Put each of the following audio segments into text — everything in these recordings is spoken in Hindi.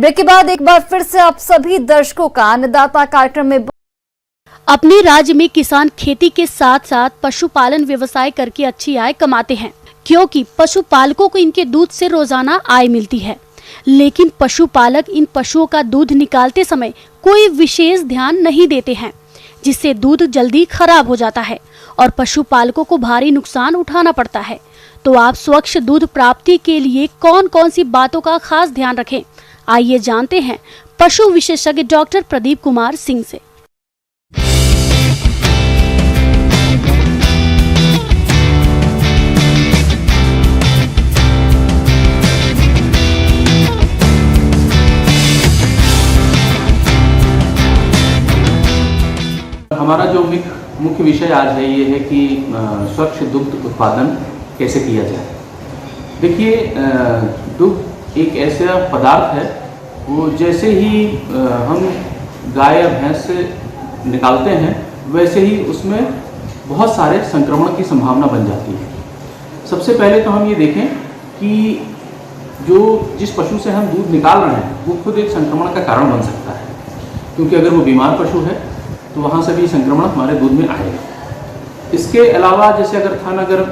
ब्रेक के बाद एक बार फिर से आप सभी दर्शकों का अन्नदाता कार्यक्रम में। अपने राज्य में किसान खेती के साथ साथ पशुपालन व्यवसाय करके अच्छी आय कमाते हैं, क्योंकि पशुपालकों को इनके दूध से रोजाना आय मिलती है। लेकिन पशुपालक इन पशुओं का दूध निकालते समय कोई विशेष ध्यान नहीं देते हैं, जिससे दूध जल्दी खराब हो जाता है और पशुपालकों को भारी नुकसान उठाना पड़ता है। तो आप स्वच्छ दूध प्राप्ति के लिए कौन कौन सी बातों का खास ध्यान रखें, आइए जानते हैं पशु विशेषज्ञ डॉक्टर प्रदीप कुमार सिंह से। हमारा जो मुख्य विषय आज है ये है कि स्वच्छ दुग्ध उत्पादन कैसे किया जाए। देखिए, दुग्ध एक ऐसा पदार्थ है, वो जैसे ही हम गाय या भैंस से निकालते हैं वैसे ही उसमें बहुत सारे संक्रमण की संभावना बन जाती है। सबसे पहले तो हम ये देखें कि जिस पशु से हम दूध निकाल रहे हैं वो खुद एक संक्रमण का कारण बन सकता है, क्योंकि अगर वो बीमार पशु है तो वहाँ से भी संक्रमण हमारे दूध में आएगा। इसके अलावा जैसे अगर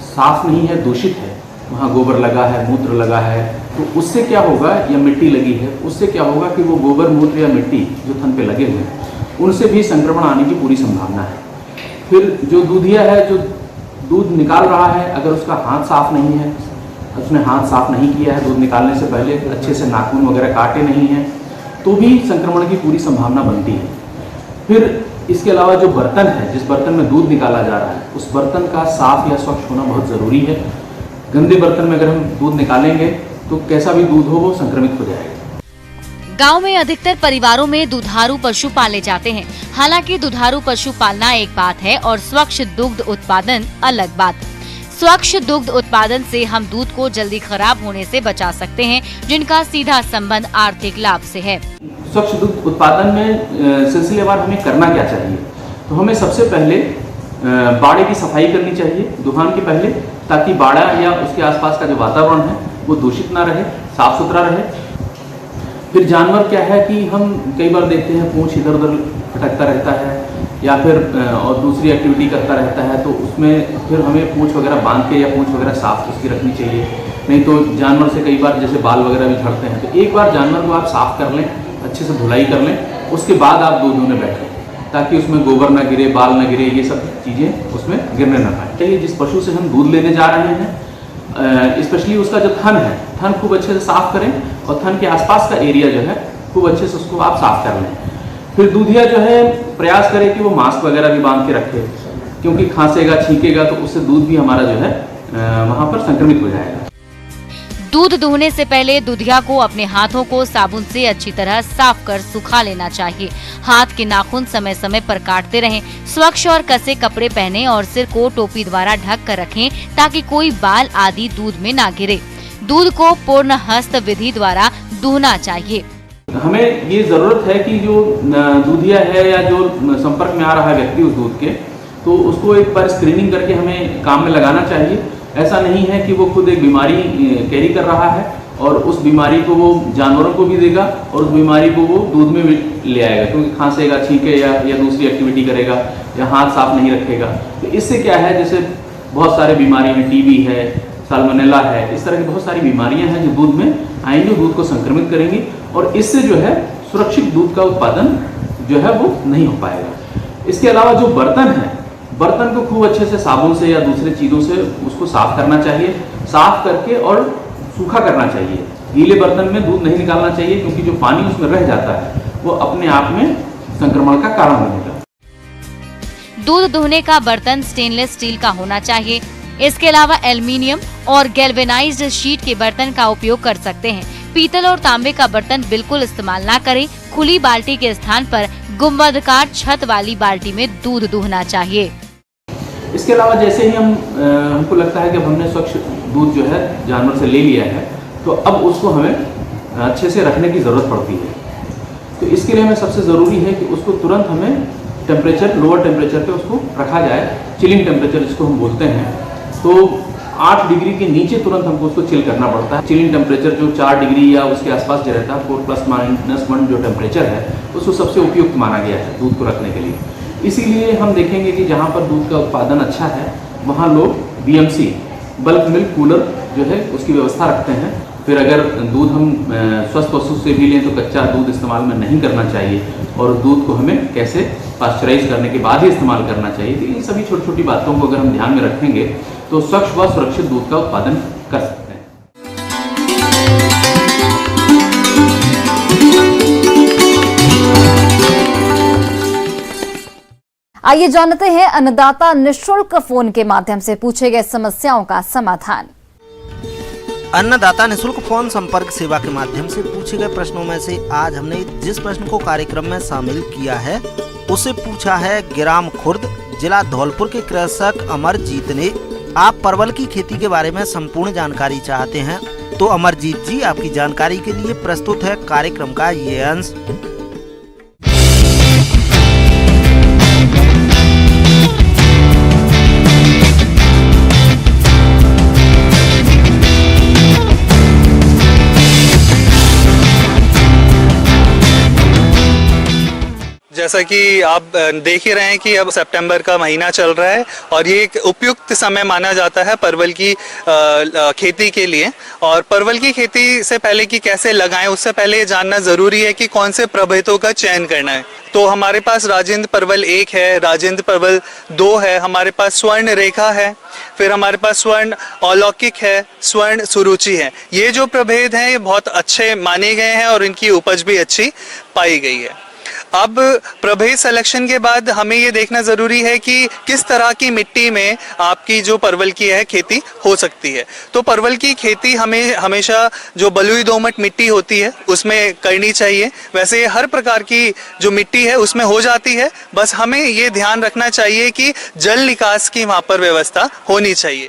साफ नहीं है, दूषित है, वहाँ गोबर लगा है, मूत्र लगा है, तो उससे क्या होगा, या मिट्टी लगी है, उससे क्या होगा कि वो गोबर मूत्र या मिट्टी जो थन पे लगे हुए हैं उनसे भी संक्रमण आने की पूरी संभावना है। फिर जो दूधिया है, जो दूध निकाल रहा है, अगर उसका हाथ साफ नहीं है, उसने हाथ साफ नहीं किया है दूध निकालने से पहले, अच्छे से नाखून वगैरह काटे नहीं हैं, तो भी संक्रमण की पूरी संभावना बनती है। फिर इसके अलावा जो बर्तन है, जिस बर्तन में दूध निकाला जा रहा है, उस बर्तन का साफ या स्वच्छ होना बहुत ज़रूरी है। गंदे बर्तन में अगर हम दूध निकालेंगे तो कैसा भी दूध हो वो संक्रमित हो जाएगा। गांव में अधिकतर परिवारों में दुधारू पशु पाले जाते हैं। हालांकि दुधारू पशु पालना एक बात है और स्वच्छ दुग्ध उत्पादन अलग बात। स्वच्छ दुग्ध उत्पादन से हम दूध को जल्दी खराब होने से बचा सकते हैं, जिनका सीधा संबंध आर्थिक लाभ से है। स्वच्छ दुग्ध उत्पादन में सिलसिलेवार हमें करना क्या चाहिए, तो हमें सबसे पहले बाड़े की सफाई करनी चाहिए दुहान के पहले, ताकि बाड़ा या उसके आसपास का जो वातावरण है वो दूषित ना रहे, साफ सुथरा रहे। फिर जानवर क्या है कि हम कई बार देखते हैं पूंछ इधर उधर फटकता रहता है या फिर और दूसरी एक्टिविटी करता रहता है, तो उसमें फिर हमें पूंछ वगैरह बांध के या पूंछ वगैरह साफ उसकी रखनी चाहिए। नहीं तो जानवर से कई बार जैसे बाल वगैरह भी झड़ते हैं, तो एक बार जानवर को आप साफ कर लें, अच्छे से धुलाई कर लें, उसके बाद आप दूध दुहने बैठें, ताकि उसमें गोबर ना गिरे, बाल ना गिरे, ये सब चीज़ें उसमें गिरने ना पाए। चाहिए जिस पशु से हम दूध लेने जा रहे हैं, स्पेशली उसका जो थन है, थन खूब अच्छे से साफ करें और थन के आसपास का एरिया जो है खूब अच्छे से उसको आप साफ कर लें। फिर दूधिया जो है प्रयास करे कि वो मास्क वगैरह भी बांध के रखे, क्योंकि खांसेगा, छींकेगा तो उससे दूध भी हमारा जो है वहाँ पर संक्रमित हो जाएगा। दूध दुहने से पहले दूधिया को अपने हाथों को साबुन से अच्छी तरह साफ कर सुखा लेना चाहिए। हाथ के नाखून समय समय पर काटते रहें। स्वच्छ और कसे कपड़े पहने और सिर को टोपी द्वारा ढक कर रखें, ताकि कोई बाल आदि दूध में ना गिरे। दूध को पूर्ण हस्त विधि द्वारा दुहना चाहिए। हमें ये जरूरत है कि जो दूधिया है या जो संपर्क में आ रहा है व्यक्ति उस दूध के, तो उसको एक बार स्क्रीनिंग करके हमें काम में लगाना चाहिए। ऐसा नहीं है कि वो खुद एक बीमारी कैरी कर रहा है और उस बीमारी को वो जानवरों को भी देगा और उस बीमारी को वो दूध में भी ले आएगा, क्योंकि खांसेगा, छींके या दूसरी एक्टिविटी करेगा या हाथ साफ नहीं रखेगा। तो इससे क्या है, जैसे बहुत सारे बीमारी हैं, टीबी है, साल्मोनेला है, इस तरह की बहुत सारी बीमारियां हैं जो दूध में आएंगी, दूध को संक्रमित करेंगी और इससे जो है सुरक्षित दूध का उत्पादन जो है वो नहीं हो पाएगा। इसके अलावा जो बर्तन है, बर्तन को खूब अच्छे से साबुन से या दूसरे चीज़ों से उसको साफ करना चाहिए, साफ करके और सूखा करना चाहिए। गीले बर्तन में दूध नहीं निकालना चाहिए, क्योंकि जो पानी उसमें रह जाता है वो अपने आप में संक्रमण का कारण बनेगा। दूध दुहने का बर्तन स्टेनलेस स्टील का होना चाहिए। इसके अलावा एल्युमिनियम और गैल्वेनाइज्ड शीट के बर्तन का उपयोग कर सकते हैं। पीतल और तांबे का बर्तन बिल्कुल इस्तेमाल ना करें। खुली बाल्टी के स्थान पर गुंबदकार छत वाली बाल्टी में दूध दुहना चाहिए। इसके अलावा जैसे ही हमको लगता है कि हमने स्वच्छ दूध जो है जानवर से ले लिया है, तो अब उसको हमें अच्छे से रखने की ज़रूरत पड़ती है। तो इसके लिए हमें सबसे ज़रूरी है कि उसको तुरंत हमें टेम्परेचर, लोअर टेम्परेचर पे उसको रखा जाए, चिलिंग टेम्परेचर जिसको हम बोलते हैं। तो 8 डिग्री के नीचे तुरंत हमको उसको चिल करना पड़ता है। चिलिंग टेम्परेचर जो 4 डिग्री या उसके आसपास जो रहता है, 4+-1 जो टेम्परेचर है, उसको सबसे उपयुक्त माना गया है दूध को रखने के लिए। इसीलिए हम देखेंगे कि जहाँ पर दूध का उत्पादन अच्छा है वहाँ लोग BMC बल्क मिल्क कूलर जो है उसकी व्यवस्था रखते हैं। फिर अगर दूध हम स्वस्थ पशु से भी लें तो कच्चा दूध इस्तेमाल में नहीं करना चाहिए, और दूध को हमें कैसे पास्चराइज करने के बाद ही इस्तेमाल करना चाहिए। तो इन सभी छोटी छोटी बातों को अगर हम ध्यान में रखेंगे तो स्वच्छ व सुरक्षित दूध का उत्पादन कर सकते हैं। आइए जानते हैं अन्नदाता निःशुल्क फोन के माध्यम से पूछे गए समस्याओं का समाधान। अन्नदाता निःशुल्क फोन संपर्क सेवा के माध्यम से पूछे गए प्रश्नों में से आज हमने जिस प्रश्न को कार्यक्रम में शामिल किया है उसे पूछा है ग्राम खुर्द, जिला धौलपुर के कृषक अमरजीत ने। आप परवल की खेती के बारे में संपूर्ण जानकारी चाहते हैं तो अमरजीत जी, आपकी जानकारी के लिए प्रस्तुत है कार्यक्रम का ये अंश। जैसा कि आप देख ही रहे हैं कि अब सितंबर का महीना चल रहा है और ये एक उपयुक्त समय माना जाता है परवल की खेती के लिए। और परवल की खेती से पहले कि कैसे लगाएं, उससे पहले ये जानना ज़रूरी है कि कौन से प्रभेदों का चयन करना है। तो हमारे पास राजेंद्र परवल 1 है, राजेंद्र परवल 2 है, हमारे पास स्वर्ण रेखा है, फिर हमारे पास स्वर्ण अलौकिक है, स्वर्ण सुरुचि है। ये जो प्रभेद हैं ये बहुत अच्छे माने गए हैं और इनकी उपज भी अच्छी पाई गई है। अब प्रभेद सिलेक्शन के बाद हमें ये देखना ज़रूरी है कि किस तरह की मिट्टी में आपकी जो परवल की है खेती हो सकती है। तो परवल की खेती हमें हमेशा जो बलुई दोमट मिट्टी होती है उसमें करनी चाहिए। वैसे हर प्रकार की जो मिट्टी है उसमें हो जाती है, बस हमें ये ध्यान रखना चाहिए कि जल निकास की वहाँ पर व्यवस्था होनी चाहिए।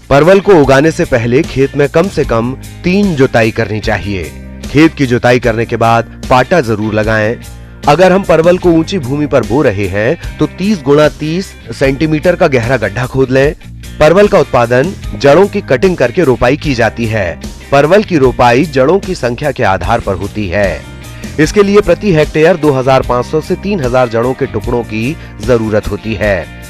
परवल को उगाने से पहले खेत में कम से कम 3 जुताई करनी चाहिए। खेत की जुताई करने के बाद पाटा जरूर लगाएं। अगर हम परवल को ऊंची भूमि पर बो रहे हैं तो 30 × 30 सेंटीमीटर का गहरा गड्ढा खोद लें। परवल का उत्पादन जड़ों की कटिंग करके रोपाई की जाती है। परवल की रोपाई जड़ों की संख्या के आधार पर होती है। इसके लिए प्रति हेक्टेयर 2500 से 3000 जड़ों के टुकड़ों की जरूरत होती है।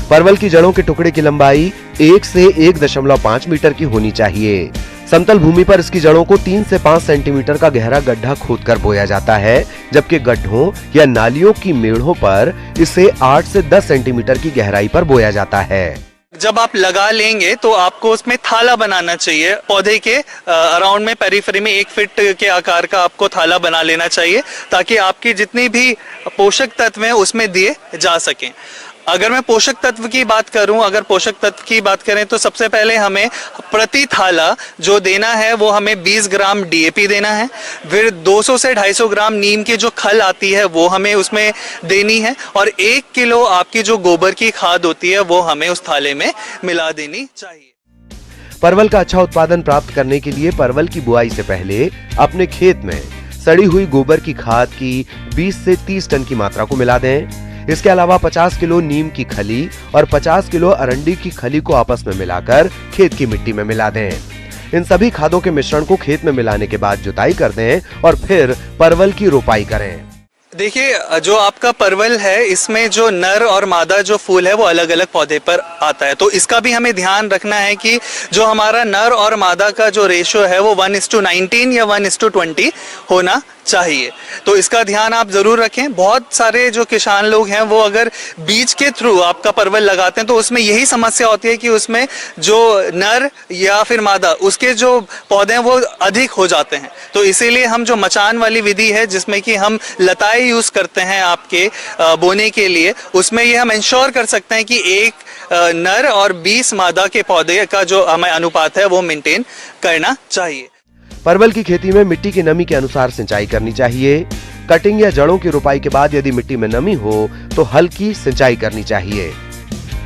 परवल की जड़ों के टुकड़े की लंबाई 1 से 1.5 मीटर की होनी चाहिए। समतल भूमि पर इसकी जड़ों को 3 से 5 सेंटीमीटर का गहरा गड्ढा खोदकर बोया जाता है, जबकि गड्ढों या नालियों की मेढ़ों पर इसे 8 से 10 सेंटीमीटर की गहराई पर बोया जाता है। जब आप लगा लेंगे तो आपको उसमें थाला बनाना चाहिए। पौधे के अराउंड में पेरिफेरी में 1 फीट के आकार का आपको थाला बना लेना चाहिए ताकि आपकी जितनी भी पोषक तत्व हैं उसमें दिए जा सकें। अगर मैं पोषक तत्व की बात करूं, अगर पोषक तत्व की बात करें तो सबसे पहले हमें प्रति थाला जो देना है वो हमें 20 ग्राम DAP देना है। फिर 200 से 250 ग्राम नीम की जो खल आती है वो हमें उसमें देनी है, और 1 किलो आपकी जो गोबर की खाद होती है वो हमें उस थाले में मिला देनी चाहिए। परवल का अच्छा उत्पादन प्राप्त करने के लिए परवल की बुआई से पहले अपने खेत में सड़ी हुई गोबर की खाद की 20 से 30 टन की मात्रा को मिला दें। इसके अलावा 50 किलो नीम की खली और 50 किलो अरंडी की खली को आपस में मिलाकर खेत की मिट्टी में मिला दें। इन सभी खादों के मिश्रण को खेत में मिलाने के बाद जुताई कर दें और फिर परवल की रोपाई करें। देखिए, जो आपका परवल है इसमें जो नर और मादा जो फूल है वो अलग अलग पौधे पर आता है, तो इसका भी हमें ध्यान रखना है कि जो हमारा नर और मादा का जो रेशो है वो 1:19 या 1:20 होना चाहिए। तो इसका ध्यान आप जरूर रखें। बहुत सारे जो किसान लोग हैं वो अगर बीज के थ्रू आपका परवल लगाते हैं तो उसमें यही समस्या होती है कि उसमें जो नर या फिर मादा उसके जो पौधे हैं वो अधिक हो जाते हैं। तो इसीलिए हम जो मचान वाली विधि है जिसमें कि हम लताएं यूज करते हैं आपके बोने के लिए, उसमें ये हम इंश्योर कर सकते हैं कि 1 नर और 20 मादा के पौधे का जो हमें अनुपात है वो मेंटेन करना चाहिए। परवल की खेती में मिट्टी की नमी के अनुसार सिंचाई करनी चाहिए। कटिंग या जड़ों की रोपाई के बाद यदि मिट्टी में नमी हो तो हल्की सिंचाई करनी चाहिए।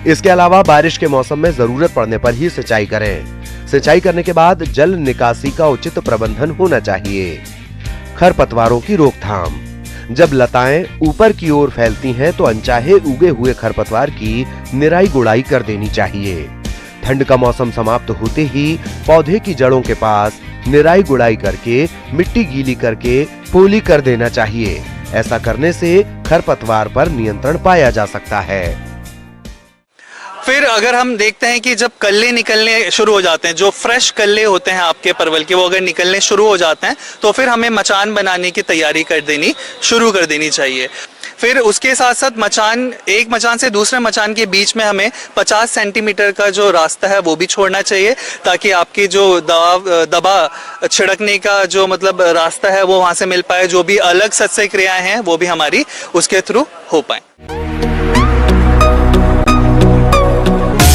इसके अलावा बारिश के मौसम में जरूरत पड़ने पर ही सिंचाई करें। सिंचाई करने के बाद जल निकासी का उचित प्रबंधन होना चाहिए। खरपतवारों की रोकथाम। जब लताएं ऊपर की ओर फैलती हैं तो अनचाहे उगे हुए खरपतवार की निराई गुड़ाई कर देनी चाहिए। ठंड का मौसम समाप्त होते ही पौधे की जड़ों के पास निराई गुड़ाई करके मिट्टी गीली करके पोली कर देना चाहिए। ऐसा करने से खरपतवार पर नियंत्रण पाया जा सकता है। फिर अगर हम देखते हैं कि जब कल्ले निकलने शुरू हो जाते हैं, जो फ्रेश कल्ले होते हैं आपके परवल के, वो अगर निकलने शुरू हो जाते हैं तो फिर हमें मचान बनाने की तैयारी शुरू कर देनी चाहिए। फिर उसके साथ साथ एक मचान से दूसरे मचान के बीच में हमें 50 सेंटीमीटर का जो रास्ता है वो भी छोड़ना चाहिए, ताकि आपकी जो दवा छिड़कने का जो मतलब रास्ता है वो वहां से मिल पाए। जो भी अलग सस्य क्रियाएं हैं वो भी हमारी उसके थ्रू हो पाए।